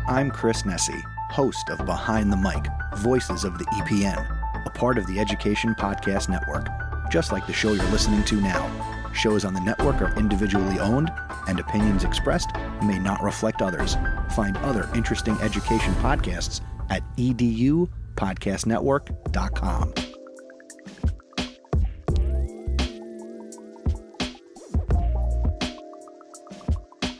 I'm Chris Nessie, host of Behind the Mic, Voices of the EPN, a part of the Education Podcast Network, just like the show you're listening to now. Shows on the network are individually owned, and opinions expressed may not reflect others. Find other interesting education podcasts at edupodcastnetwork.com.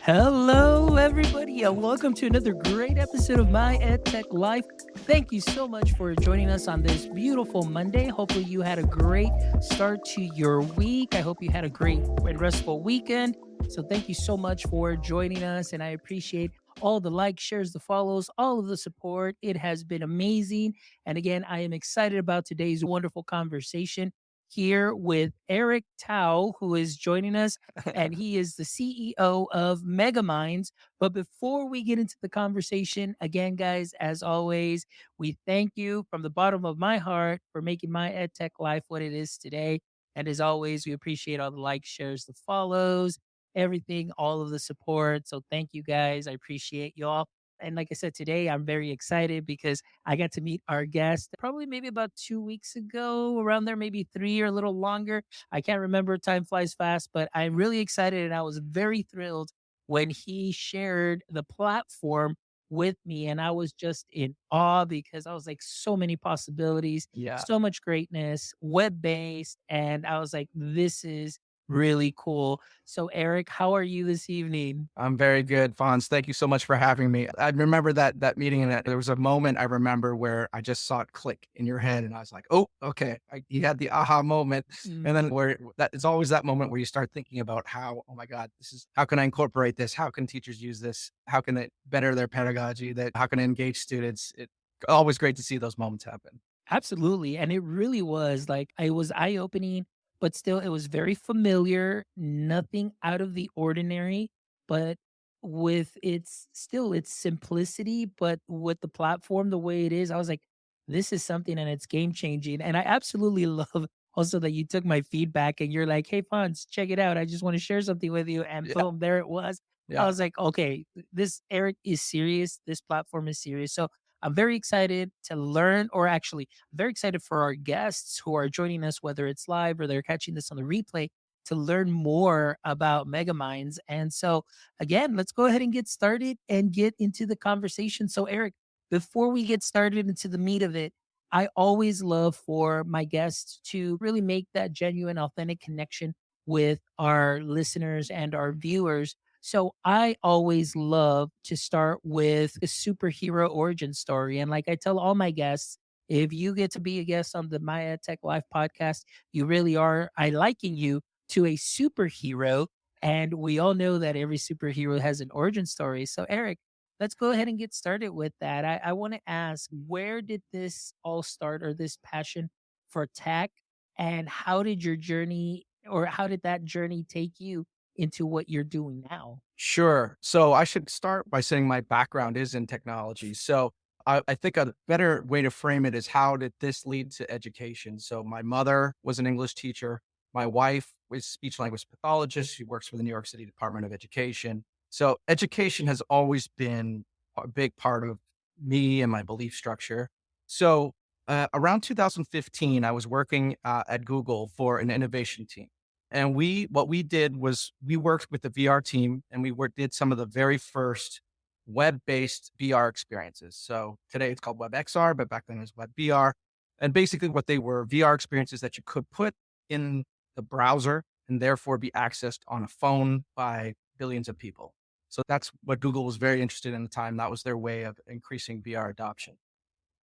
Hello, everybody, and welcome to another great episode of My EdTech Life. Thank you so much for joining us on this beautiful Monday. Hopefully you had a great start to your week. I hope you had a great and restful weekend. So thank you so much for joining us, and I appreciate all the likes, shares, the follows, all of the support. It has been amazing. And again, I am excited about today's wonderful conversation here with Eric Tao, who is joining us, and he is the CEO of MegaMinds. But before we get into the conversation, again, guys, as always, we thank you from the bottom of my heart for making my EdTech life what it is today. And as always, we appreciate all the likes, shares, the follows, everything, all of the support. So thank you, guys. I appreciate y'all. And like I said, today I'm very excited because I got to meet our guest probably maybe about 2 weeks ago, around there, maybe 3 or a little longer. I can't remember. Time flies fast, but I'm really excited and I was very thrilled when he shared the platform with me. And I was just in awe because I was like, so many possibilities, Yeah, so much greatness, web based. And I was like, this is really cool. So, Eric, how are you this evening? I'm very good, Fonz. Thank you so much for having me. I remember that meeting, and that there was a moment I remember where I just saw it click in your head, and I was like, "Oh, okay." You had the aha moment, and then where that it's always that moment where you start thinking about how, oh my God, this is how can I incorporate this? How can teachers use this? How can it better their pedagogy? That how can I engage students? It always great to see those moments happen. Absolutely. And it really was like, it was eye opening, but still, it was very familiar, nothing out of the ordinary, but with its simplicity, but with the platform the way it is, I was like, this is something and it's game changing. And I absolutely love also that you took my feedback and you're like, hey, Fonz, check it out. I just want to share something with you. And Yeah, boom, there it was. I yeah. was like, okay, this Eric is serious. This platform is serious. So I'm very excited to learn, or actually, very excited for our guests who are joining us, whether it's live or they're catching this on the replay, to learn more about MegaMinds. And so, again, let's go ahead and get started and get into the conversation. So, Eric, before we get started into the meat of it, I always love for my guests to really make that genuine, authentic connection with our listeners and our viewers. So I always love to start with a superhero origin story. And like I tell all my guests, if you get to be a guest on the My Ed Tech Life podcast, you really are. I liken you to a superhero. And we all know that every superhero has an origin story. So, Eric, let's go ahead and get started with that. I want to ask, where did this all start, or this passion for tech? And how did your journey, or how did that journey take you into what you're doing now? Sure. So I should start by saying my background is in technology. So I think a better way to frame it is how did this lead to education? So my mother was an English teacher. My wife was speech language pathologist. She works for the New York City Department of Education. So education has always been a big part of me and my belief structure. So around 2015, I was working at Google for an innovation team. And what we did was we worked with the VR team and did some of the very first web-based VR experiences. So today it's called WebXR, but back then it was WebVR. And basically what they were VR experiences that you could put in the browser and therefore be accessed on a phone by billions of people. So that's what Google was very interested in at the time. That was their way of increasing VR adoption.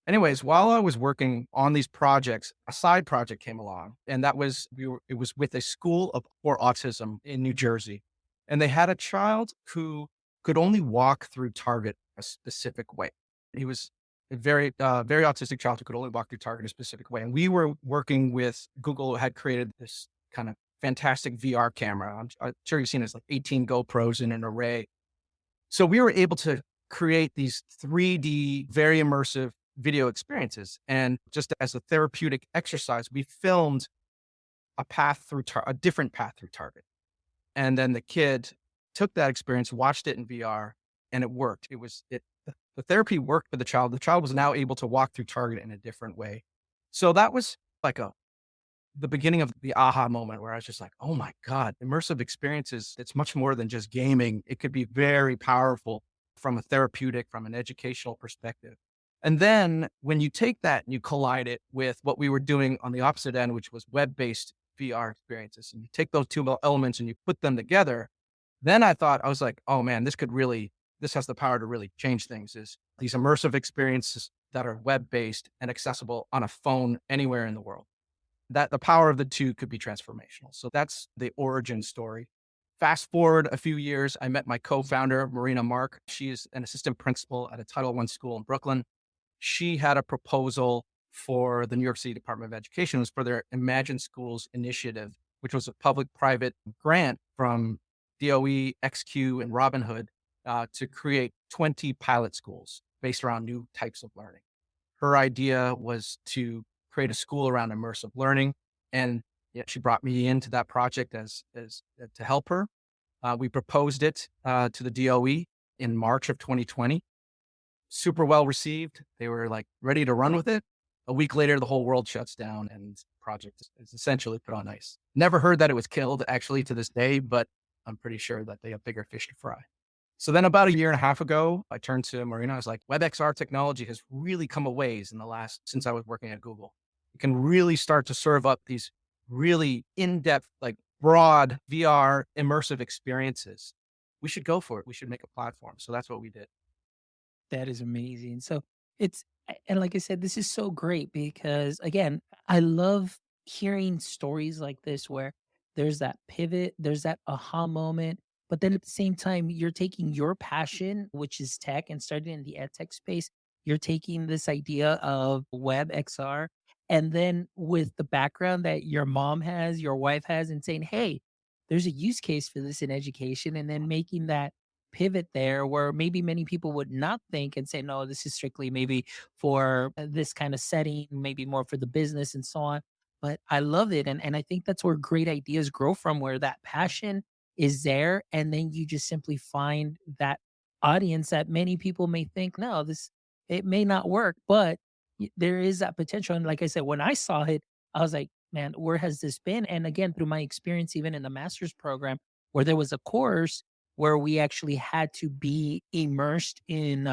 Anyways, while I was working on these projects, a side project came along, and it was with a school for autism in New Jersey. And they had a child who could only walk through Target a specific way. He was a very autistic child who could only walk through Target a specific way. And we were working with Google had created this kind of fantastic VR camera. I'm sure you've seen it. It's like 18 GoPros in an array. So we were able to create these 3D, very immersive video experiences. And just as a therapeutic exercise, we filmed a different path through Target. And then the kid took that experience, watched it in VR, and it worked. The therapy worked for the child. The child was now able to walk through Target in a different way. So that was like the beginning of the aha moment where I was just like, oh my God, immersive experiences, it's much more than just gaming. It could be very powerful from a therapeutic, from an educational perspective. And then when you take that and you collide it with what we were doing on the opposite end, which was web-based VR experiences, and you take those two elements and you put them together, then I was like, oh man, this has the power to really change things, is these immersive experiences that are web-based and accessible on a phone anywhere in the world. That the power of the two could be transformational. So that's the origin story. Fast forward a few years, I met my co-founder, Marina Mark. She is an assistant principal at a Title I school in Brooklyn. She had a proposal for the New York City Department of Education. It was for their Imagine Schools initiative, which was a public-private grant from DOE, XQ, and Robinhood to create 20 pilot schools based around new types of learning. Her idea was to create a school around immersive learning, and she brought me into that project as to help her. We proposed it to the DOE in March of 2020. Super well received. They were like ready to run with it. A week later, the whole world shuts down and the project is essentially put on ice. Never heard that it was killed actually to this day, but I'm pretty sure that they have bigger fish to fry. So then about a year and a half ago, I turned to Marina. I was like, WebXR technology has really come a ways in the since I was working at Google. It can really start to serve up these really in-depth, like broad VR immersive experiences. We should go for it. We should make a platform. So that's what we did. That is amazing. So and like I said, this is so great because again, I love hearing stories like this where there's that pivot, there's that aha moment, but then at the same time, you're taking your passion, which is tech, and starting in the ed tech space. You're taking this idea of web XR, and then with the background that your mom has, your wife has, and saying, hey, there's a use case for this in education, and then making that pivot there where maybe many people would not think and say, no, this is strictly maybe for this kind of setting, maybe more for the business and so on. But I love it. And I think that's where great ideas grow from, where that passion is there. And then you just simply find that audience that many people may think, no, it may not work, but there is that potential. And like I said, when I saw it, I was like, man, where has this been? And again, through my experience, even in the master's program, where there was a course where we actually had to be immersed in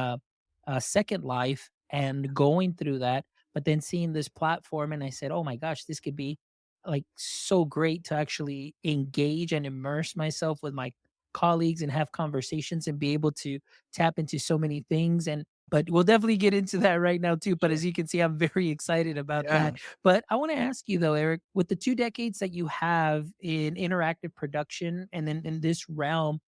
Second Life and going through that, but then seeing this platform, and I said, "Oh my gosh, this could be like so great to actually engage and immerse myself with my colleagues and have conversations and be able to tap into so many things." And but we'll definitely get into that right now too. But Sure. as you can see, I'm very excited about Yeah. that. But I want to ask you though, Eric, with the 2 decades that you have in interactive production and then in this realm,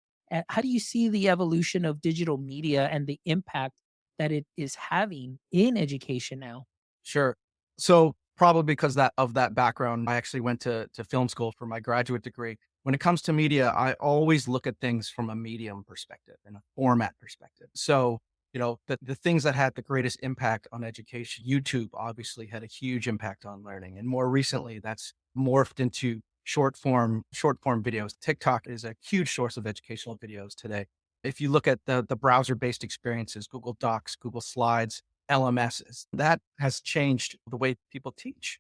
how do you see the evolution of digital media and the impact that it is having in education now? Sure. So probably because of that background, I actually went to film school for my graduate degree. When it comes to media, I always look at things from a medium perspective and a format perspective. So, the things that had the greatest impact on education, YouTube obviously had a huge impact on learning. And more recently, that's morphed into short form videos. TikTok is a huge source of educational videos today. If you look at the browser-based experiences, Google Docs, Google Slides, LMSs. That has changed the way people teach.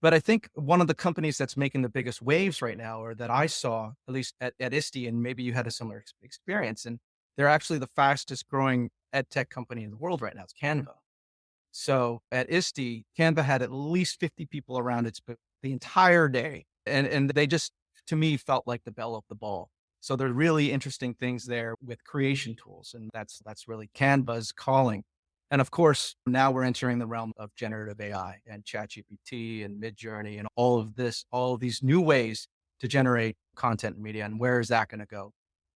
But I think one of the companies that's making the biggest waves right now, or that I saw, at least at ISTE, and maybe you had a similar experience, and they're actually the fastest growing ed tech company in the world right now. It's Canva. So at ISTE, Canva had at least 50 people around the entire day. And they just, to me, felt like the belle of the ball. So there's really interesting things there with creation tools. And that's really Canva's calling. And of course, now we're entering the realm of generative AI and ChatGPT and Midjourney and all of these new ways to generate content and media. And where is that going to go?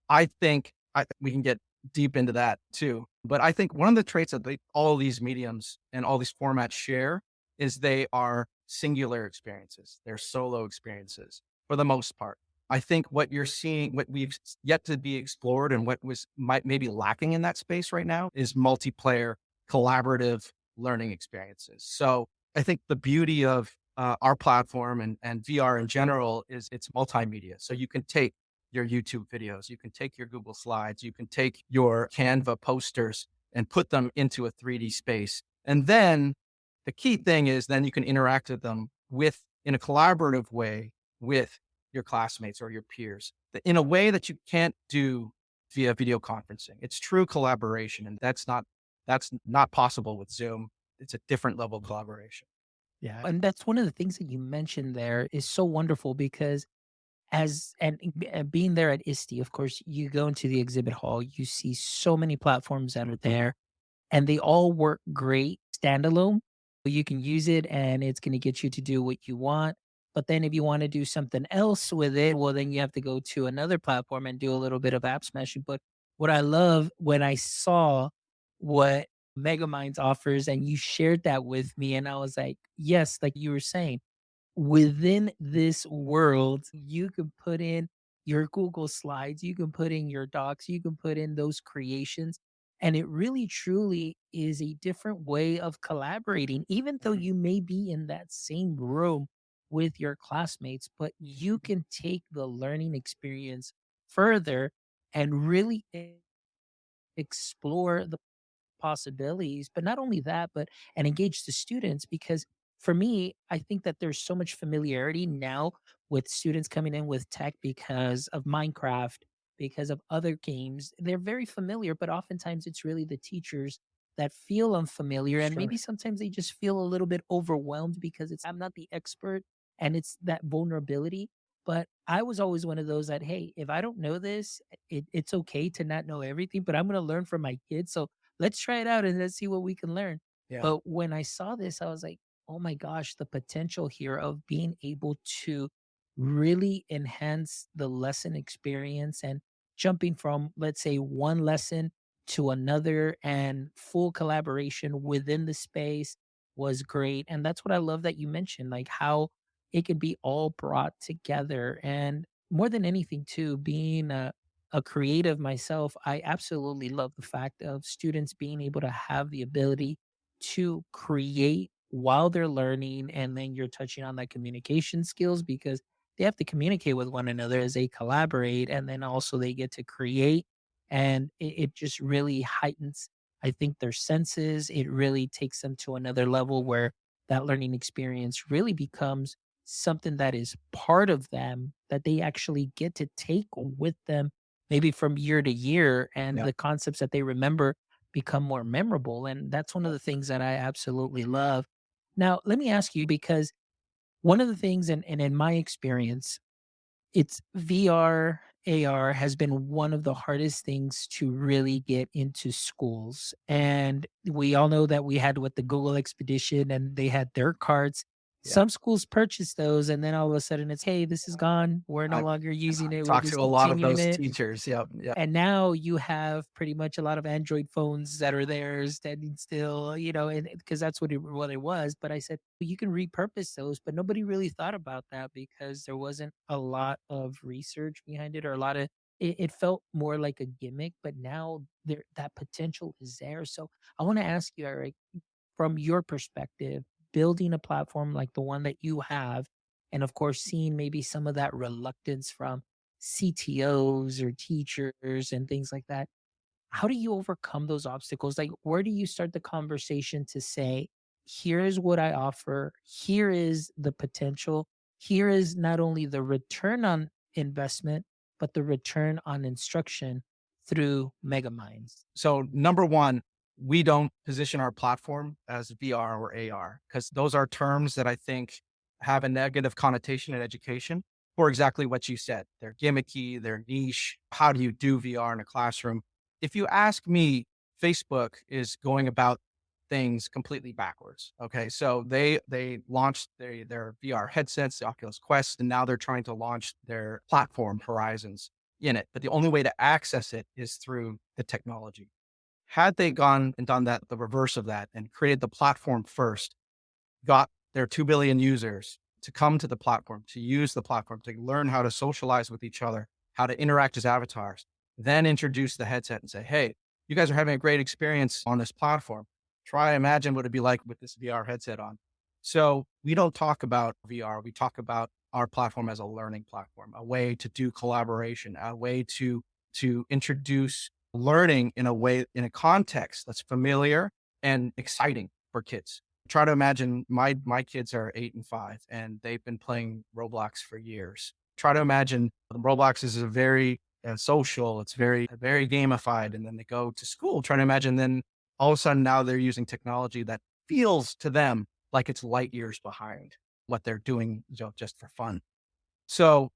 I think we can get deep into that too. But I think one of the traits that all these mediums and all these formats share is they are singular experiences. They're solo experiences for the most part. I think what you're seeing, what we've yet to be explored and what might maybe lacking in that space right now is multiplayer, collaborative learning experiences. So I think the beauty of our platform and VR in general is it's multimedia. So you can take your YouTube videos, you can take your Google Slides, you can take your Canva posters, and put them into a 3D space. And then the key thing is then you can interact with them in a collaborative way with your classmates or your peers in a way that you can't do via video conferencing. It's true collaboration, and that's not possible with Zoom. It's a different level of collaboration. Yeah. And that's one of the things that you mentioned there is so wonderful because being there at ISTE, of course, you go into the exhibit hall, you see so many platforms that are there and they all work great standalone. You can use it and it's going to get you to do what you want. But then if you want to do something else with it, well, then you have to go to another platform and do a little bit of app smashing. But what I love when I saw what MegaMinds offers and you shared that with me, and I was like, yes, like you were saying, within this world, you can put in your Google Slides, you can put in your docs, you can put in those creations. And it really truly is a different way of collaborating, even though you may be in that same room with your classmates, but you can take the learning experience further and really explore the possibilities, but not only that, but and engage the students because for me, I think that there's so much familiarity now with students coming in with tech because of Minecraft, because of other games. They're very familiar, but oftentimes it's really the teachers that feel unfamiliar and Sure. maybe sometimes they just feel a little bit overwhelmed because it's I'm not the expert and it's that vulnerability. But I was always one of those that, hey, if I don't know this, it's okay to not know everything, but I'm going to learn from my kids. So let's try it out and let's see what we can learn. Yeah. But when I saw this, I was like, oh my gosh, the potential here of being able to really enhance the lesson experience and jumping from, let's say, one lesson to another and full collaboration within the space was great. And that's what I love that you mentioned, like how it could be all brought together. And more than anything, too, being a creative myself, I absolutely love the fact of students being able to have the ability to create while they're learning. And then you're touching on that communication skills because they have to communicate with one another as they collaborate. And then also they get to create. And it just really heightens, I think, their senses. It really takes them to another level where that learning experience really becomes something that is part of them that they actually get to take with them maybe from year to year and Yeah. the concepts that they remember become more memorable and that's one of the things that I absolutely love. Now let me ask you because one of the things and in my experience it's VR, AR has been one of the hardest things to really get into schools. And we all know that we had with the Google Expedition and they had their carts. Yeah. Some schools purchased those and then all of a sudden it's, hey, this is gone. We're no I've longer using it. We're talked to a lot of discontinuing those it. teachers. Yep. Yeah. And now you have pretty much a lot of Android phones that are there standing still, you know, and because that's what it was. But I said "Well, you can repurpose those, but nobody really thought about that because there wasn't a lot of research behind it or a lot of it felt more like a gimmick. But now there that potential is there. So I want to ask you, Eric, from your perspective, building a platform like the one that you have, and of course, seeing maybe some of that reluctance from CTOs or teachers and things like that. How do you overcome those obstacles? Like, where do you start the conversation to say, here's what I offer, here is the potential, here is not only the return on investment, but the return on instruction through MegaMinds? So number one, we don't position our platform as VR or AR because those are terms that I think have a negative connotation in education for exactly what you said. They're gimmicky, they're niche. How do you do VR in a classroom? If you ask me, Facebook is going about things completely backwards. Okay. So they launched their VR headsets, the Oculus Quest, and now they're trying to launch their platform Horizons in it. But the only way to access it is through the technology. Had they gone and done that, the reverse of that, and created the platform first, got their 2 billion users to come to the platform, to use the platform, to learn how to socialize with each other, how to interact as avatars, then introduce the headset and say, hey, you guys are having a great experience on this platform. Try imagine what it'd be like with this VR headset on. So we don't talk about VR. We talk about our platform as a learning platform, a way to do collaboration, a way to introduce learning in a way, in a context that's familiar and exciting for kids. Try to imagine my kids are 8 and 5, and they've been playing Roblox for years. Try to imagine Roblox is a very social, it's very gamified, and then they go to school. Try to imagine then all of a sudden now they're using technology that feels to them like it's light years behind what they're doing, just for fun. So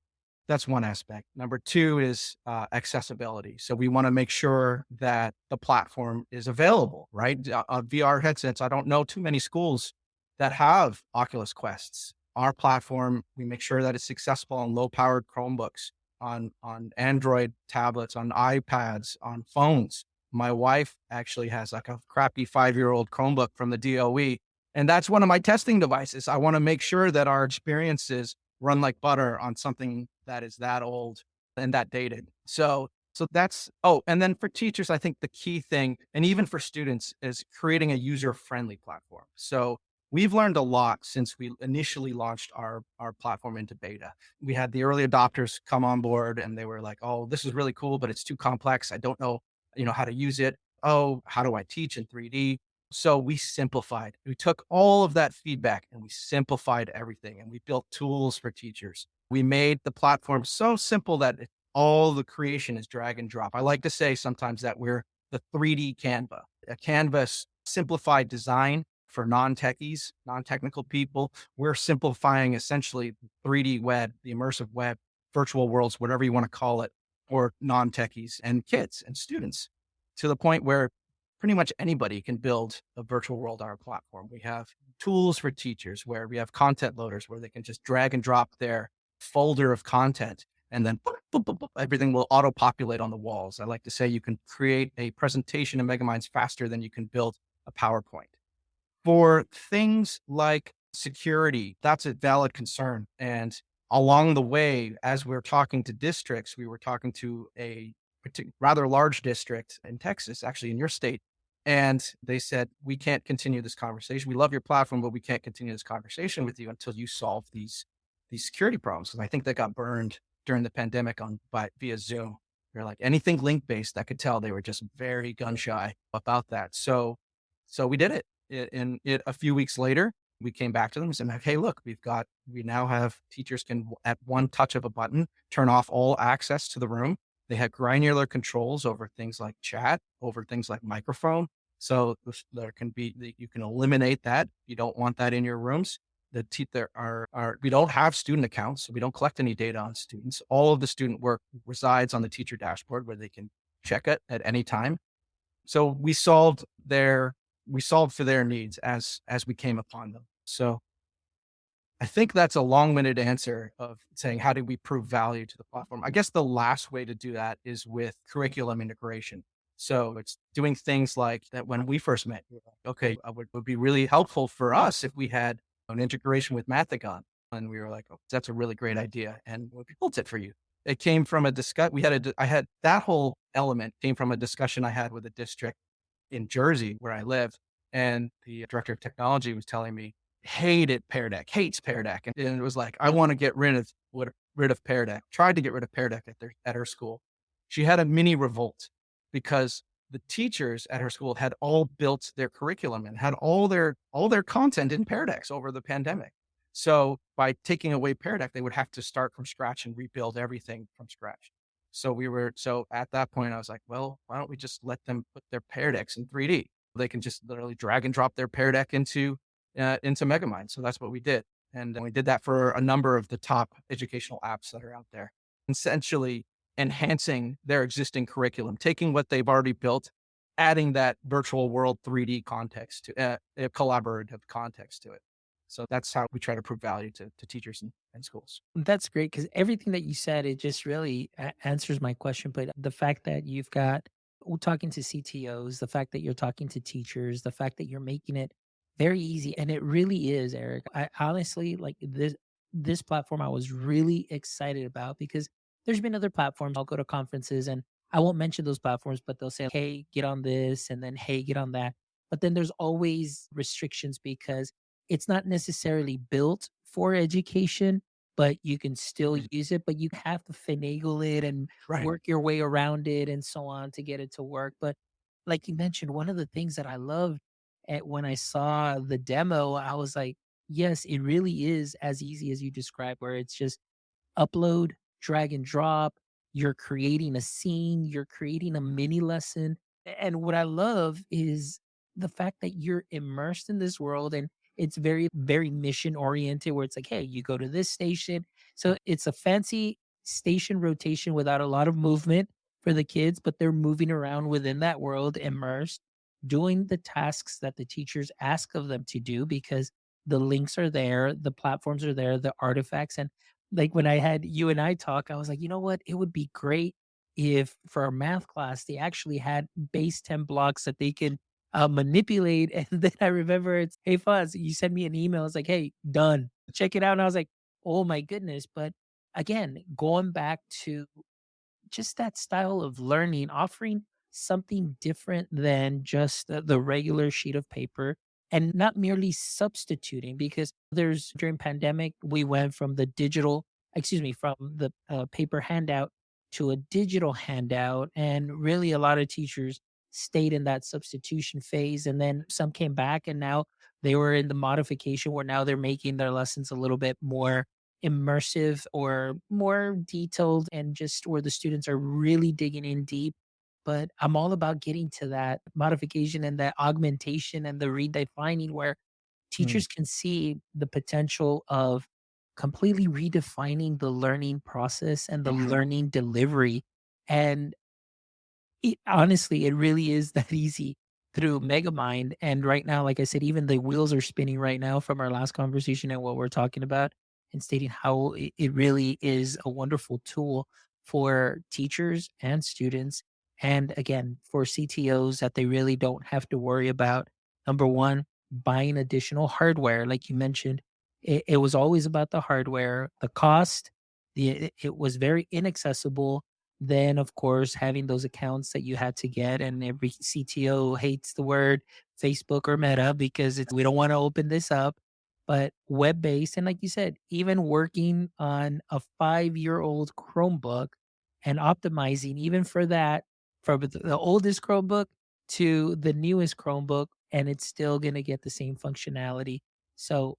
that's one aspect. Number two is accessibility. So we want to make sure that the platform is available, right? VR headsets. I don't know too many schools that have Oculus Quests. Our platform, we make sure that it's accessible on low-powered Chromebooks, on Android tablets, on iPads, on phones. My wife actually has like a crappy 5-year-old Chromebook from the DOE, and that's one of my testing devices. I want to make sure that our experiences run like butter on something that is that old and that dated. So that's, oh, and then for teachers, I think the key thing, and even for students, is creating a user-friendly platform. So we've learned a lot since we initially launched our platform into beta. We had the early adopters come on board and they were like, oh, this is really cool, but it's too complex. I don't know, how to use it. Oh, how do I teach in 3D? So we simplified. We took all of that feedback and we simplified everything, and we built tools for teachers. We made the platform so simple that all the creation is drag and drop. I like to say sometimes that we're the 3D Canva, a canvas simplified design for non-techies, non-technical people. We're simplifying essentially 3D web, the immersive web, virtual worlds, whatever you want to call it, for non-techies and kids and students, to the point where pretty much anybody can build a virtual world on our platform. We have tools for teachers where we have content loaders where they can just drag and drop their folder of content, and then boop, boop, boop, boop, everything will auto populate on the walls. I like to say you can create a presentation in MegaMinds faster than you can build a PowerPoint. For things like security, that's a valid concern. And along the way, as we're talking to districts, we were talking to a rather large district in Texas, actually in your state. And they said, we can't continue this conversation. We love your platform, but we can't continue this conversation with you until you solve these security problems. Because I think they got burned during the pandemic via Zoom. They're like, anything link based, I could tell they were just very gun shy about that. So we did it. A few weeks later, we came back to them and said, hey, look, we now have teachers can, at one touch of a button, turn off all access to the room. They have granular controls over things like chat, over things like microphone. So you can eliminate that. You don't want that in your rooms. We don't have student accounts, so we don't collect any data on students. All of the student work resides on the teacher dashboard where they can check it at any time. So we solved for their needs as we came upon them. So I think that's a long-winded answer of saying, how do we prove value to the platform? I guess the last way to do that is with curriculum integration. So it's doing things like that. When we first met, we were like, okay, it would be really helpful for us if we had an integration with Mathagon. And we were like, oh, that's a really great idea. And we built it for you. It came from a discussion. I had that whole element came from a discussion I had with a district in Jersey where I live. And the director of technology was telling me, hates Pear Deck. And it was like, I want to get rid of Pear Deck. Tried to get rid of Pear Deck at her school. She had a mini revolt because the teachers at her school had all built their curriculum and had all their content in Pear Decks over the pandemic. So by taking away Pear Deck, they would have to start from scratch and rebuild everything from scratch. So at that point, I was like, well, why don't we just let them put their Pear Decks in 3D? They can just literally drag and drop their Pear Deck into MegaMinds. So that's what we did. And we did that for a number of the top educational apps that are out there, essentially enhancing their existing curriculum, taking what they've already built, adding that virtual world 3D context to a collaborative context to it. So that's how we try to prove value to teachers and schools. That's great because everything that you said, it just really answers my question. But the fact that you've got talking to CTOs, the fact that you're talking to teachers, the fact that you're making it very easy, and it really is, Eric. I honestly like this platform. I was really excited about because there's been other platforms. I'll go to conferences and I won't mention those platforms, but they'll say, "Hey, get on this," and then, "Hey, get on that." But then there's always restrictions because it's not necessarily built for education, but you can still Mhm. use it, but you have to finagle it and Right. work your way around it and so on to get it to work. But like you mentioned, one of the things that I loved when I saw the demo, I was like, yes, it really is as easy as you described, where it's just upload, drag and drop. You're creating a scene, you're creating a mini lesson. And what I love is the fact that you're immersed in this world and it's very, very mission oriented, where it's like, hey, you go to this station. So it's a fancy station rotation without a lot of movement for the kids, but they're moving around within that world, immersed, doing the tasks that the teachers ask of them to do because the links are there, the platforms are there, the artifacts. And like when I had you and I talk, I was like, you know what? It would be great if for our math class they actually had base 10 blocks that they can manipulate. And then I remember it's, hey Fuzz, you sent me an email. It's like, hey, done. Check it out. And I was like, oh my goodness. But again, going back to just that style of learning, offering something different than just the regular sheet of paper and not merely substituting because there's during pandemic we went from the digital excuse me from the paper handout to a digital handout, and really a lot of teachers stayed in that substitution phase, and then some came back and now they were in the modification where now they're making their lessons a little bit more immersive or more detailed and just where the students are really digging in deep. But I'm all about getting to that modification and that augmentation and the redefining where Mm. teachers can see the potential of completely redefining the learning process and the learning delivery. And honestly, it really is that easy through Megamind. And right now, like I said, even the wheels are spinning right now from our last conversation and what we're talking about, and stating how it really is a wonderful tool for teachers and students. And again, for CTOs that they really don't have to worry about, number one, buying additional hardware. Like you mentioned, it was always about the hardware, the cost, it was very inaccessible. Then, of course, having those accounts that you had to get, and every CTO hates the word Facebook or Meta because it's we don't want to open this up. But web based, and like you said, even working on a 5-year-old Chromebook and optimizing even for that, from the oldest Chromebook to the newest Chromebook, and it's still going to get the same functionality. So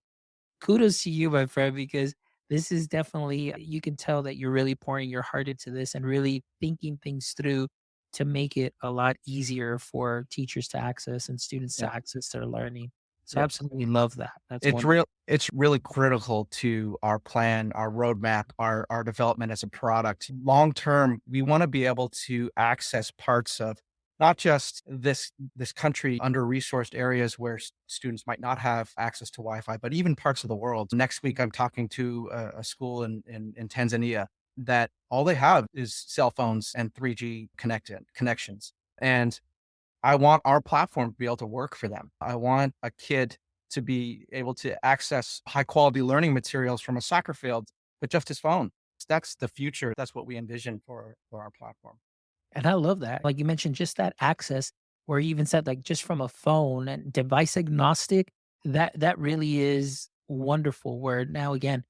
kudos to you, my friend, because this is definitely you can tell that you're really pouring your heart into this and really thinking things through to make it a lot easier for teachers to access and students Yeah. to access their learning. So Yeah. absolutely love that. That's It's wonderful. real it's really critical to our plan, our roadmap, our development as a product. Long term, we wanna be able to access parts of not just this country, under-resourced areas where students might not have access to Wi-Fi, but even parts of the world. Next week, I'm talking to a school in Tanzania that all they have is cell phones and 3G connections, and I want our platform to be able to work for them. I want a kid to be able to access high quality learning materials from a soccer field with just his phone. That's the future. That's what we envision for our platform. And I love that. Like you mentioned, just that access where you even said like just from a phone and device agnostic, that really is wonderful. Where now again,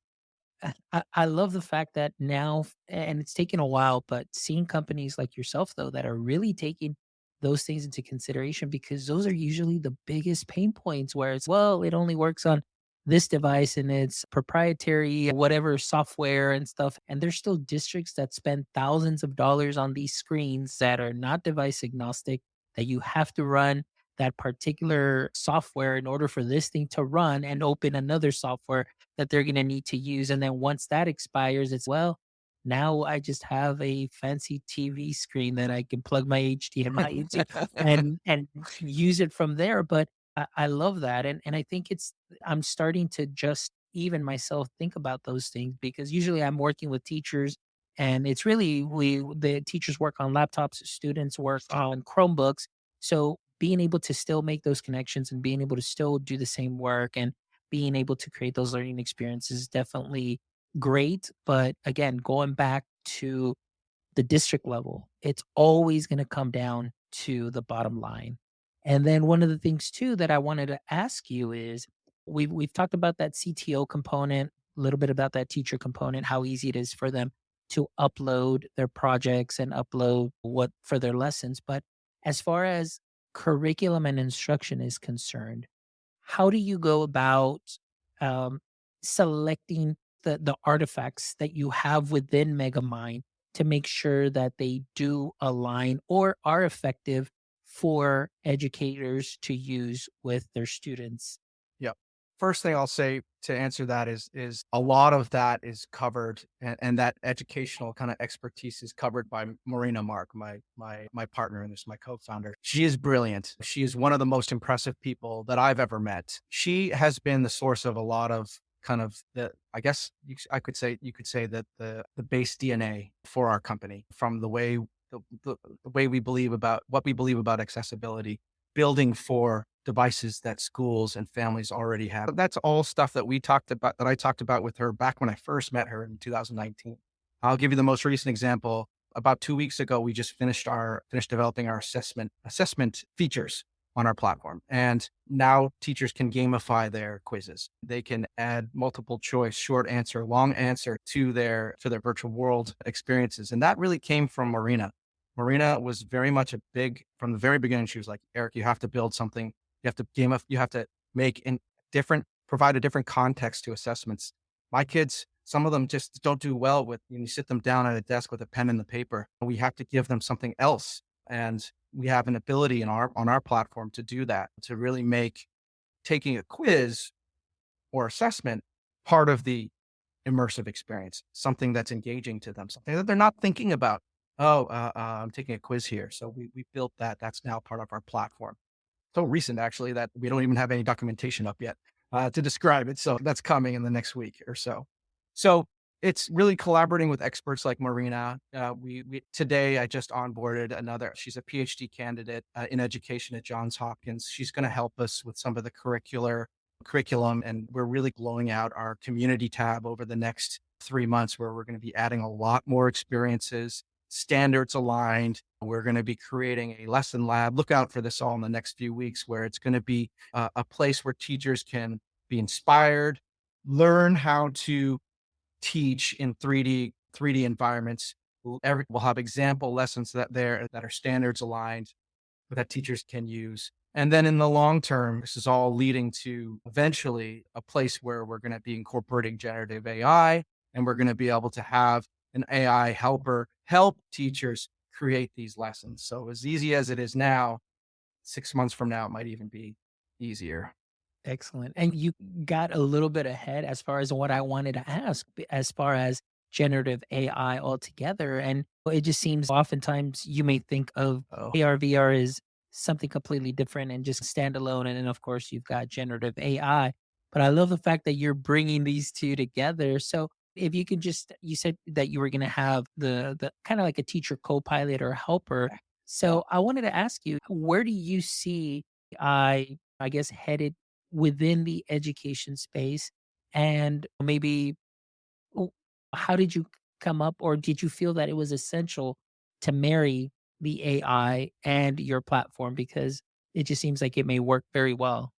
I love the fact that now, and it's taken a while, but seeing companies like yourself, though, that are really taking those things into consideration because those are usually the biggest pain points where it's, well, it only works on this device and it's proprietary, whatever software and stuff. And there's still districts that spend thousands of dollars on these screens that are not device agnostic, that you have to run that particular software in order for this thing to run and open another software that they're gonna need to use, and then once that expires, it's, well, now I just have a fancy TV screen that I can plug my HDMI into and use it from there, but I love that, and I think it's I'm starting to just even myself think about those things because usually I'm working with teachers, and it's really the teachers work on laptops, students work on Chromebooks, so being able to still make those connections and being able to still do the same work and being able to create those learning experiences is definitely great. But again, going back to the district level, it's always going to come down to the bottom line. And then one of the things too that I wanted to ask you is we've talked about that CTO component, little bit about that teacher component, how easy it is for them to upload their projects and upload what for their lessons. But as far as curriculum and instruction is concerned, how do you go about um, selecting the artifacts that you have within Megamind to make sure that they do align or are effective for educators to use with their students? Yep. First thing I'll say to answer that is a lot of that is covered, and that educational kind of expertise is covered by Marina Mark, my partner in this, my co-founder. She is brilliant. She is one of the most impressive people that I've ever met. She has been the source of a lot of kind of the, I guess you could say that the base DNA for our company, from the way we believe about what we believe about accessibility, building for devices that schools and families already have. That's all stuff that I talked about with her back when I first met her in 2019. I'll give you the most recent example. About 2 weeks ago, we just finished developing our assessment features on our platform. And now teachers can gamify their quizzes. They can add multiple choice, short answer, long answer to their virtual world experiences. And that really came from Marina. Marina was very much from the very beginning. She was like, Eric, you have to build something. You have to you have to provide a different context to assessments. My kids, some of them just don't do well when you sit them down at a desk with a pen and the paper. We have to give them something else. And we have an ability on our platform to do that, to really make taking a quiz or assessment part of the immersive experience, something that's engaging to them, something that they're not thinking about. I'm taking a quiz here. So we built that. That's now part of our platform. So recent, actually, that we don't even have any documentation up yet to describe it. So that's coming in the next week or so. So it's really collaborating with experts like Marina. We today I just onboarded she's a PhD candidate in education at Johns Hopkins. She's going to help us with some of the curriculum, and we're really blowing out our community tab over the next 3 months, where we're going to be adding a lot more experiences, standards aligned. We're going to be creating a lesson lab. Look out for this all in the next few weeks, where it's going to be a place where teachers can be inspired, learn how to teach in 3D environments. We'll have example lessons that are standards aligned that teachers can use. And then in the long term, this is all leading to eventually a place where we're going to be incorporating generative AI, and we're going to be able to have an AI helper help teachers create these lessons. So as easy as it is now, 6 months from now, it might even be easier. Excellent. And you got a little bit ahead as far as what I wanted to ask, as far as generative AI altogether. And it just seems oftentimes you may think of Oh, AR, VR is something completely different and just standalone. And then, of course, you've got generative AI. But I love the fact that you're bringing these two together. So if you could just, you said that you were going to have the kind of like a teacher co-pilot or helper. So I wanted to ask you, where do you see I guess headed within the education space? And maybe w- how did you come up, or did you feel that it was essential to marry the AI and your platform? Because it just seems like it may work very well.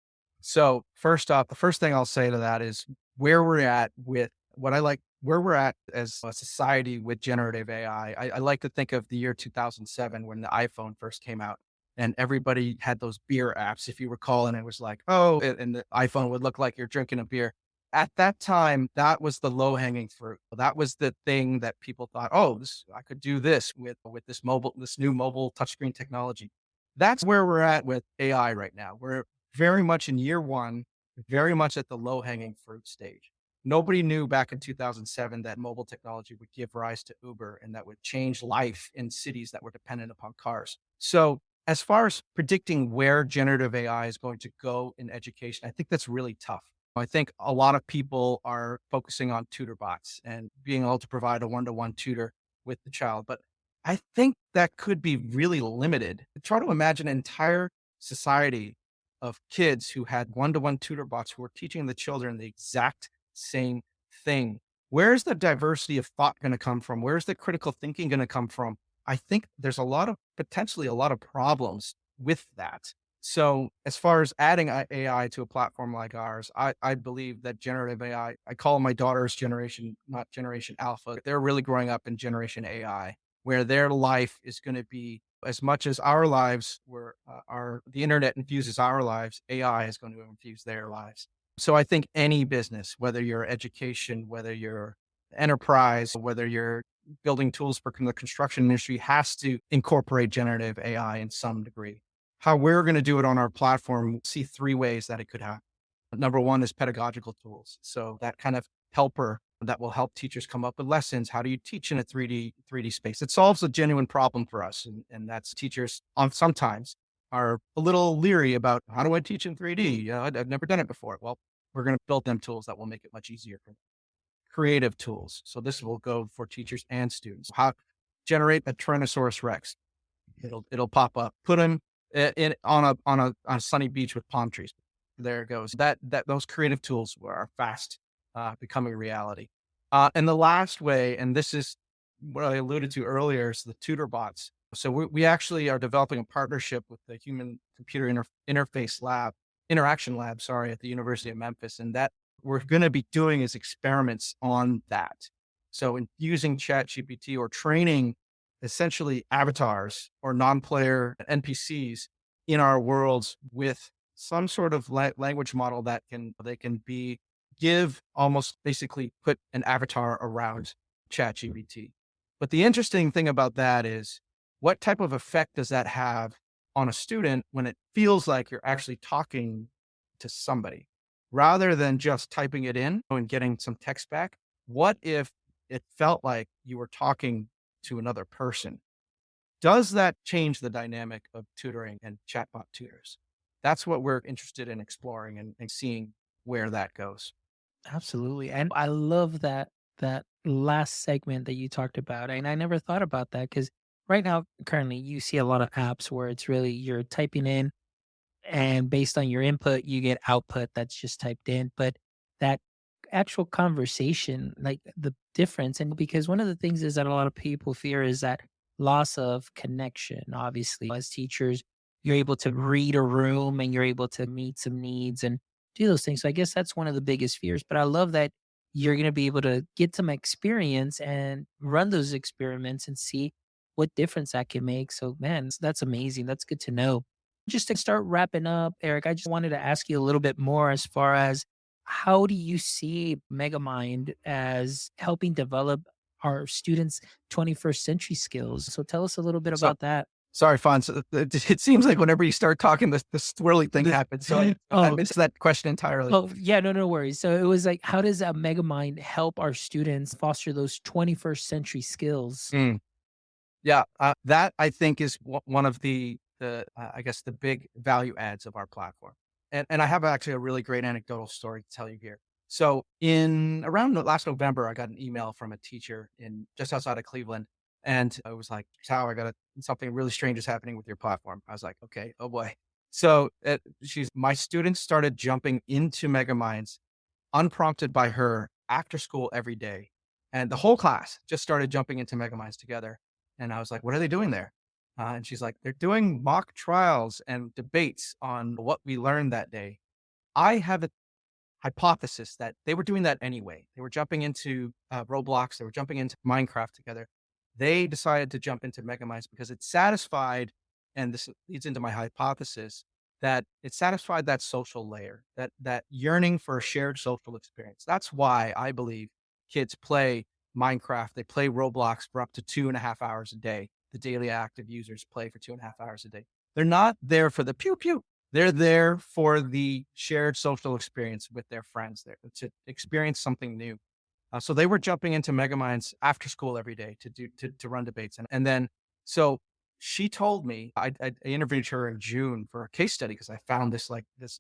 so first off, the first thing I'll say to that is where we're at with where we're at as a society with generative AI. I like to think of the year 2007 when the iPhone first came out, and everybody had those beer apps, if you recall. And it was like, and the iPhone would look like you're drinking a beer. At that time, that was the low hanging fruit. That was the thing that people thought, I could do this with this new mobile touchscreen technology. That's where we're at with AI right now. We're very much in year one, very much at the low hanging fruit stage. Nobody knew back in 2007 that mobile technology would give rise to Uber and that would change life in cities that were dependent upon cars. So, as far as predicting where generative AI is going to go in education, I think that's really tough. I think a lot of people are focusing on tutor bots and being able to provide a one-to-one tutor with the child. But I think that could be really limited. Try to imagine an entire society of kids who had one-to-one tutor bots who were teaching the children the exact same thing. Where's the diversity of thought going to come from? Where's the critical thinking going to come from? I think there's potentially a lot of problems with that. So as far as adding AI to a platform like ours, I believe that generative AI, I call my daughter's generation, not generation alpha. They're really growing up in generation AI, where their life is going to be as much as our lives were, the internet infuses our lives, AI is going to infuse their lives. So I think any business, whether you're education, whether you're enterprise, whether you're building tools for the construction industry, has to incorporate generative AI in some degree. How we're going to do it on our platform, see three ways that it could happen. Number one is pedagogical tools. So that kind of helper that will help teachers come up with lessons. How do you teach in a 3D space? It solves a genuine problem for us. And that's teachers on sometimes are a little leery about how do I teach in 3D? I've never done it before. Well, we're going to build them tools that will make it much easier for them. Creative tools. So this will go for teachers and students. How generate a Tyrannosaurus Rex. It'll pop up. Put him in on a sunny beach with palm trees. There it goes. That those creative tools are fast becoming reality. And the last way, and this is what I alluded to earlier, is the tutor bots. So we actually are developing a partnership with the Human Computer Interface Lab, Interaction Lab, sorry, at the University of Memphis, and that we're going to be doing is experiments on that. So in using ChatGPT or training essentially avatars or non-player NPCs in our worlds with some sort of language model that they can be give almost basically put an avatar around ChatGPT. But the interesting thing about that is what type of effect does that have on a student when it feels like you're actually talking to somebody rather than just typing it in and getting some text back? What if it felt like you were talking to another person? Does that change the dynamic of tutoring and chatbot tutors? That's what we're interested in exploring and seeing where that goes. Absolutely. And I love that last segment that you talked about. And I never thought about that because right now, currently, you see a lot of apps where it's really you're typing in and based on your input, you get output that's just typed in. But that actual conversation, like the difference, and because one of the things is that a lot of people fear is that loss of connection. Obviously, as teachers, you're able to read a room and you're able to meet some needs and do those things. So I guess that's one of the biggest fears. But I love that you're going to be able to get some experience and run those experiments and see what difference that can make. So, man, that's amazing. That's good to know. Just to start wrapping up, Eric, I just wanted to ask you a little bit more as far as how do you see Megamind as helping develop our students' 21st century skills? So tell us a little bit So about that. sorry, Fonz. It seems like whenever you start talking, the swirly thing happens. So I Oh, missed that question entirely. oh, yeah, no, no worries. So it was like, how does a Megamind help our students foster those 21st century skills? Mm. Yeah, that I think is one of the I guess the big value adds of our platform. And I have actually a really great anecdotal story to tell you here. So in around last November, I got an email from a teacher in just outside of Cleveland, and I was like, "How something really strange is happening with your platform." I was like, "Okay, oh boy." So my students started jumping into MegaMinds unprompted by her after school every day. And the whole class just started jumping into MegaMinds together. And I was like, what are they doing there? And she's like, they're doing mock trials and debates on what we learned that day. I have a hypothesis that they were doing that anyway. They were jumping into Roblox, they were jumping into Minecraft together. They decided to jump into MegaMinds because it satisfied, and this leads into my hypothesis, that it satisfied that social layer, that yearning for a shared social experience. That's why I believe kids play Minecraft, they play Roblox for up to 2.5 hours a day. The daily active users play for 2.5 hours a day. They're not there for the pew pew. They're there for the shared social experience with their friends there to experience something new. So they were jumping into MegaMinds after school every day to run debates. And then, so she told me, I interviewed her in June for a case study because I found this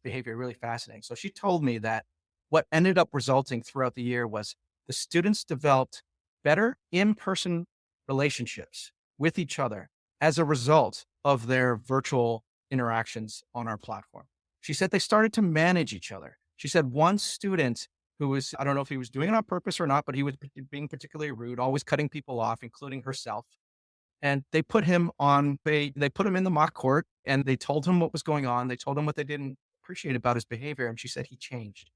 behavior really fascinating. So she told me that what ended up resulting throughout the year was the students developed better in-person relationships with each other as a result of their virtual interactions on our platform. She said they started to manage each other. She said one student who was, I don't know if he was doing it on purpose or not, but he was being particularly rude, always cutting people off, including herself. And they put him in the mock court and they told him what was going on. They told him what they didn't appreciate about his behavior. And she said he changed.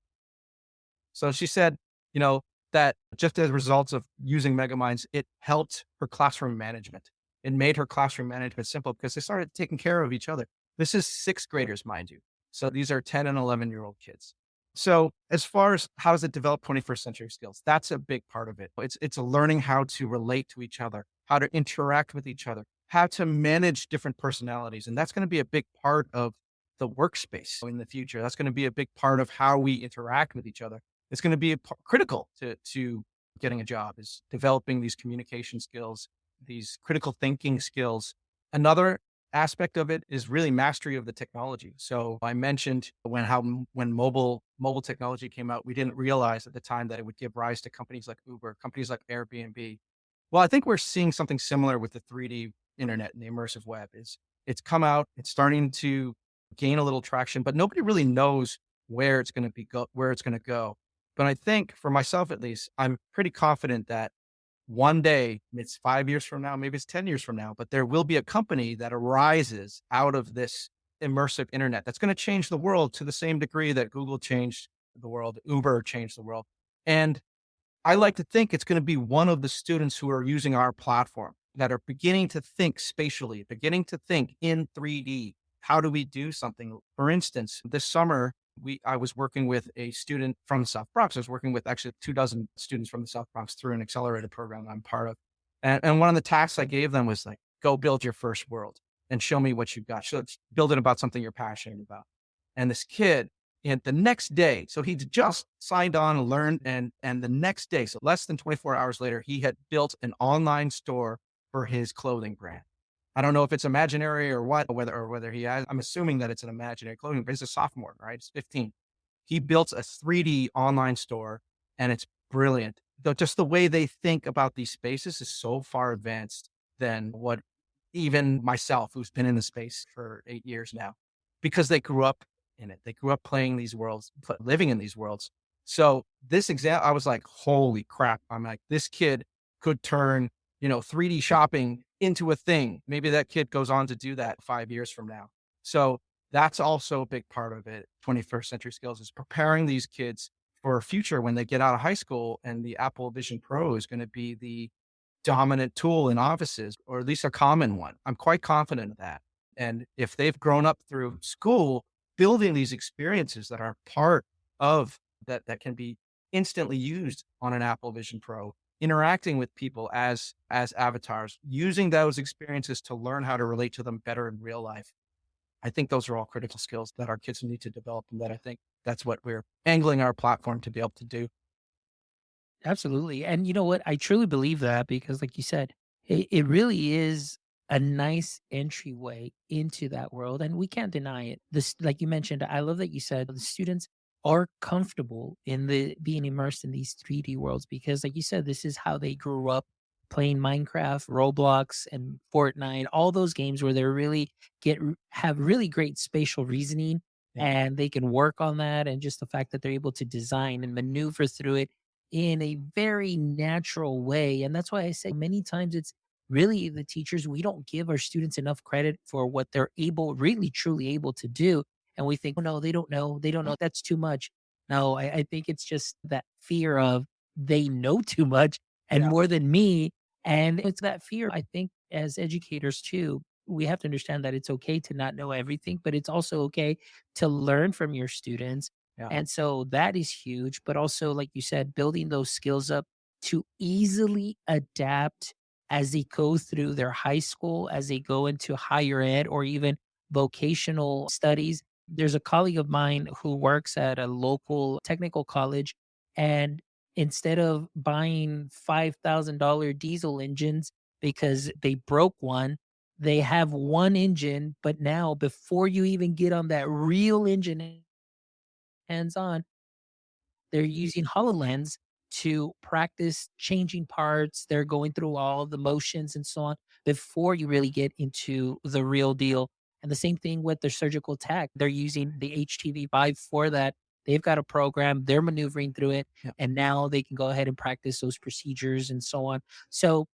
So she said, you know, that just as a result of using MegaMinds, it helped her classroom management. It made her classroom management simple because they started taking care of each other. This is sixth graders, mind you. So these are 10 and 11-year-old kids. So as far as how does it develop 21st century skills, that's a big part of it. It's learning how to relate to each other, how to interact with each other, how to manage different personalities. And that's going to be a big part of the workspace in the future. That's going to be a big part of how we interact with each other. It's going to be critical to getting a job, is developing these communication skills, these critical thinking skills. Another aspect of it is really mastery of the technology. So I mentioned when mobile technology came out, we didn't realize at the time that it would give rise to companies like Uber, companies like Airbnb. Well, I think we're seeing something similar with the 3D internet and the immersive web. It's come out, it's starting to gain a little traction, but nobody really knows where it's going to go. But I think for myself, at least, I'm pretty confident that one day, it's 5 years from now, maybe it's 10 years from now, but there will be a company that arises out of this immersive internet that's going to change the world to the same degree that Google changed the world, Uber changed the world. And I like to think it's going to be one of the students who are using our platform that are beginning to think spatially, beginning to think in 3D. How do we do something? For instance, this summer, I was working with a student from the South Bronx. I was working with actually 24 students from the South Bronx through an accelerated program I'm part of. And one of the tasks I gave them was like, go build your first world and show me what you've got. So let's build it about something you're passionate about. And this kid, and the next day, so he'd just signed on and learned, and the next day, so less than 24 hours later, he had built an online store for his clothing brand. I don't know if it's imaginary or what, or whether he has. I'm assuming that it's an imaginary clothing, but he's a sophomore, right? He's 15. He built a 3D online store, and it's brilliant. Just the way they think about these spaces is so far advanced than what even myself, who's been in the space for 8 years now, because they grew up in it. They grew up playing these worlds, living in these worlds. So this example, I was like, holy crap. I'm like, this kid could turn, 3D shopping into a thing. Maybe that kid goes on to do that 5 years from now. So that's also a big part of it. 21st century skills is preparing these kids for a future when they get out of high school, and the Apple Vision Pro is going to be the dominant tool in offices, or at least a common one. I'm quite confident of that. And if they've grown up through school, building these experiences that are part of that can be instantly used on an Apple Vision Pro, interacting with people as avatars, using those experiences to learn how to relate to them better in real life. I think those are all critical skills that our kids need to develop, and that I think that's what we're angling our platform to be able to do. Absolutely. And you know what? I truly believe that because, like you said, it really is a nice entryway into that world. And we can't deny it. This, like you mentioned, I love that you said the students are comfortable in the being immersed in these 3D worlds because, like you said, this is how they grew up playing Minecraft, Roblox, and Fortnite, all those games where they really have really great spatial reasoning Yeah. and they can work on that. And just the fact that they're able to design and maneuver through it in a very natural way. And that's why I say many times it's really the teachers, we don't give our students enough credit for what they're really truly able to do. And we think, oh no, they don't know. They don't know. That's too much. No, I think it's just that fear of they know too much and Yeah. more than me. And it's that fear, I think, as educators too, we have to understand that it's okay to not know everything, but it's also okay to learn from your students. Yeah. And so that is huge. But also, like you said, building those skills up to easily adapt as they go through their high school, as they go into higher ed or even vocational studies. There's a colleague of mine who works at a local technical college. And instead of buying $5,000 diesel engines because they broke one, they have one engine. But now, before you even get on that real engine hands on, they're using HoloLens to practice changing parts. They're going through all the motions and so on before you really get into the real deal. And the same thing with their surgical tech. They're using the HTV5 for that. They've got a program, they're maneuvering through it, Yeah. and now they can go ahead and practice those procedures and so on. So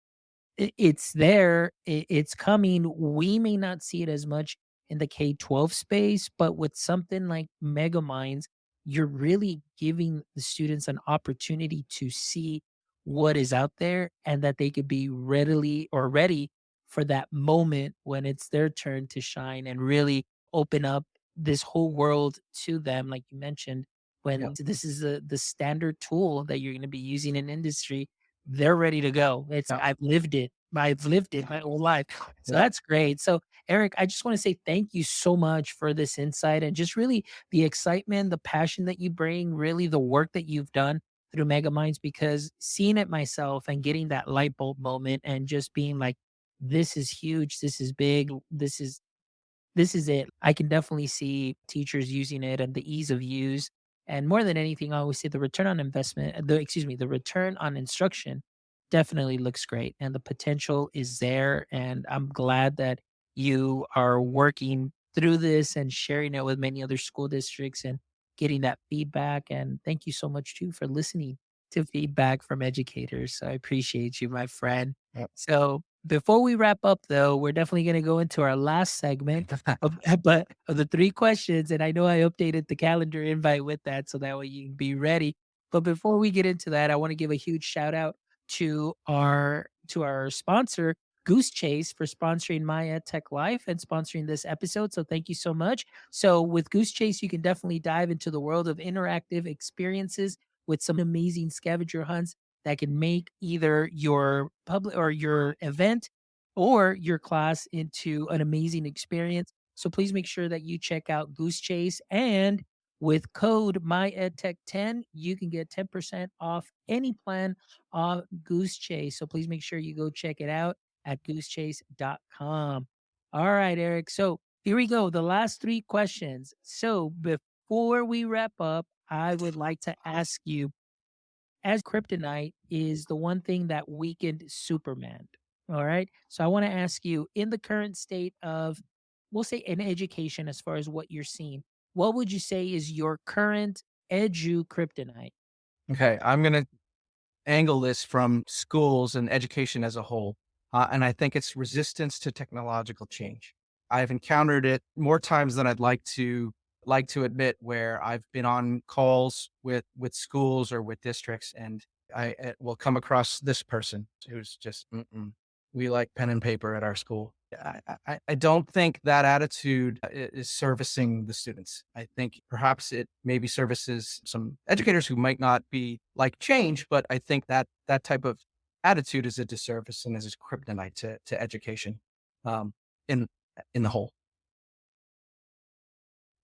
it's there, it's coming. We may not see it as much in the K-12 space, but with something like MegaMinds, you're really giving the students an opportunity to see what is out there and that they could be readily or ready for that moment when it's their turn to shine and really open up this whole world to them. Like you mentioned, Yeah. when this is the standard tool that you're going to be using in industry, they're ready to go. It's Yeah. I've lived it. I've lived it my whole life. So Yeah. that's great. So Eric, I just want to say thank you so much for this insight and just really the excitement, the passion that you bring, really the work that you've done through Megaminds, because seeing it myself and getting that light bulb moment and just being like, this is huge, this is big, this is it. I can definitely see teachers using it and the ease of use. And more than anything, I always say the return on investment, the return on instruction definitely looks great and the potential is there. And I'm glad that you are working through this and sharing it with many other school districts and getting that feedback. And thank you so much too for listening to feedback from educators. So I appreciate you, my friend. Yeah. So before we wrap up, though, we're definitely going to go into our last segment of, but of the three questions. And I know I updated the calendar invite with that, so that way you can be ready. But before we get into that, I want to give a huge shout out to our sponsor, Goose Chase, for sponsoring My Ed Tech Life and sponsoring this episode. So thank you so much. So with Goose Chase, you can definitely dive into the world of interactive experiences with some amazing scavenger hunts that can make either your public or your event or your class into an amazing experience. So please make sure that you check out Goose Chase, and with code MyEdTech10, you can get 10% off any plan on Goose Chase. So please make sure you go check it out at goosechase.com. All right, Eric. So here we go. The last three questions. So before we wrap up, I would like to ask you, as kryptonite is the one thing that weakened Superman. All right. So I want to ask you, in the current state of, we'll say, in education, as far as what you're seeing, what would you say is your current edu kryptonite? Okay. I'm going to angle this from schools and education as a whole. And I think it's resistance to technological change. I've encountered it more times than I'd like to admit, where I've been on calls with schools or with districts, and I will come across this person who's just, we like pen and paper at our school. I don't think that attitude is servicing the students. I think perhaps it maybe services some educators who might not be like change, but I think that that type of attitude is a disservice and is a kryptonite to education, um, in in the whole.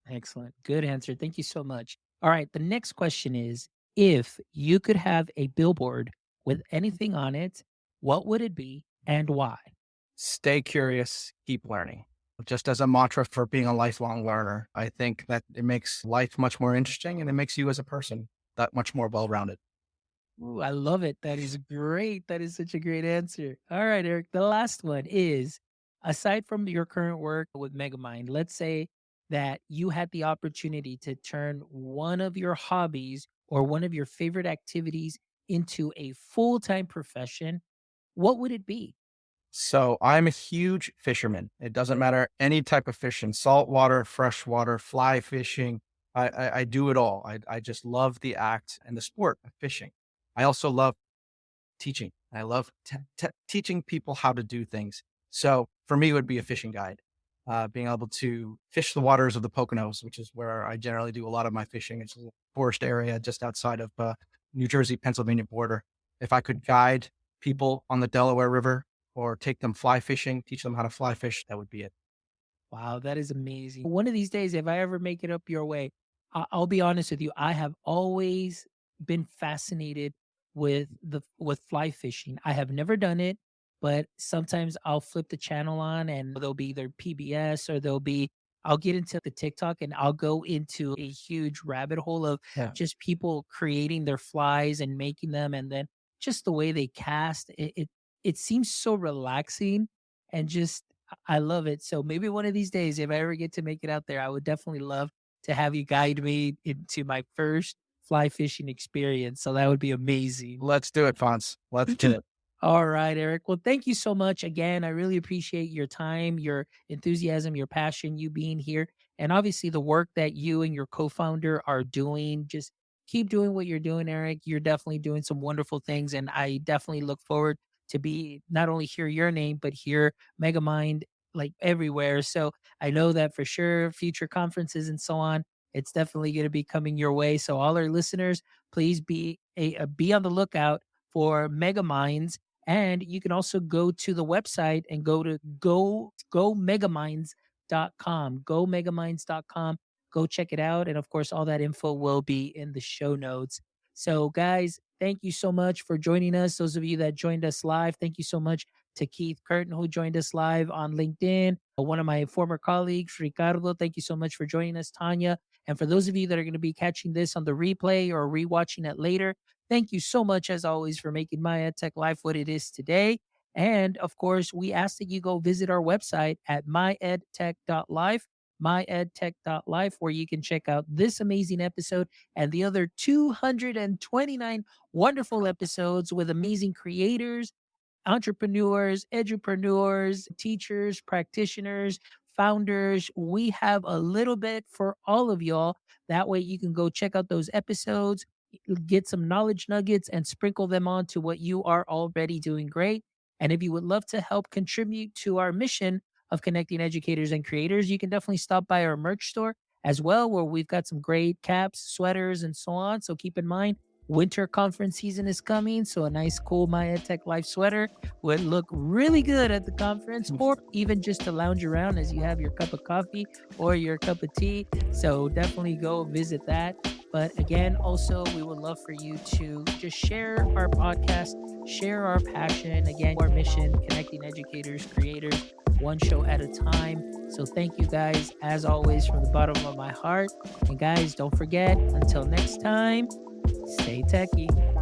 Excellent. Good answer. Thank you so much. All right. The next question is, if you could have a billboard with anything on it, what would it be and why? Stay curious, keep learning. Just as a mantra for being a lifelong learner, I think that it makes life much more interesting and it makes you as a person that much more well rounded. Ooh, I love it. That is great. That is such a great answer. All right, Eric. The last one is, aside from your current work with Megamind, let's say that you had the opportunity to turn one of your hobbies or one of your favorite activities into a full time profession. What would it be? So I'm a huge fisherman. It doesn't matter any type of fishing, saltwater, freshwater, fly fishing. I do it all. I just love the act and the sport of fishing. I also love teaching. I love teaching people how to do things. So for me, it would be a fishing guide, being able to fish the waters of the Poconos, which is where I generally do a lot of my fishing. It's a forest area just outside of New Jersey, Pennsylvania border. If I could guide people on the Delaware River or take them fly fishing, teach them how to fly fish, that would be it. Wow, that is amazing. One of these days, if I ever make it up your way, I'll be honest with you. I have always been fascinated with fly fishing. I have never done it, but sometimes I'll flip the channel on and there'll be either PBS or I'll get into the TikTok and I'll go into a huge rabbit hole of Yeah. just people creating their flies and making them, and then just the way they cast it seems so relaxing and just I love it. So maybe one of these days, if I ever get to make it out there, I would definitely love to have you guide me into my first fly fishing experience. So that would be amazing. Let's do it, Fonz. Let's do it. All right, Eric. Well, thank you so much again. I really appreciate your time, your enthusiasm, your passion, you being here, and obviously the work that you and your co founder are doing. Just keep doing what you're doing, Eric. You're definitely doing some wonderful things. And I definitely look forward to be not only hear your name, but hear Megamind like everywhere. So I know that for sure, future conferences and so on, it's definitely going to be coming your way. So all our listeners, please be on the lookout for Megaminds, and you can also go to the website and go to gomegaminds.com. Gomegaminds.com. Go check it out. And of course, all that info will be in the show notes. So, guys, thank you so much for joining us. Those of you that joined us live, thank you so much to Keith Curtin, who joined us live on LinkedIn. One of my former colleagues, Ricardo, thank you so much for joining us, Tanya. And for those of you that are going to be catching this on the replay or rewatching it later, thank you so much, as always, for making my EdTech life what it is today. And of course, we ask that you go visit our website at myedtech.life, myedtech.life, where you can check out this amazing episode and the other 229 wonderful episodes with amazing creators, entrepreneurs, edupreneurs, teachers, practitioners, founders. We have a little bit for all of y'all. That way you can go check out those episodes, get some knowledge nuggets, and sprinkle them on to what you are already doing great. And if you would love to help contribute to our mission of connecting educators and creators, you can definitely stop by our merch store as well, where we've got some great caps, sweaters, and so on. So keep in mind, winter conference season is coming. So a nice, cool My EdTech Life sweater would look really good at the conference, or even just to lounge around as you have your cup of coffee or your cup of tea. So definitely go visit that. But again, also, we would love for you to just share our podcast, share our passion, again, our mission, connecting educators, creators, one show at a time. So thank you guys, as always, from the bottom of my heart. And guys, don't forget, until next time, stay techie.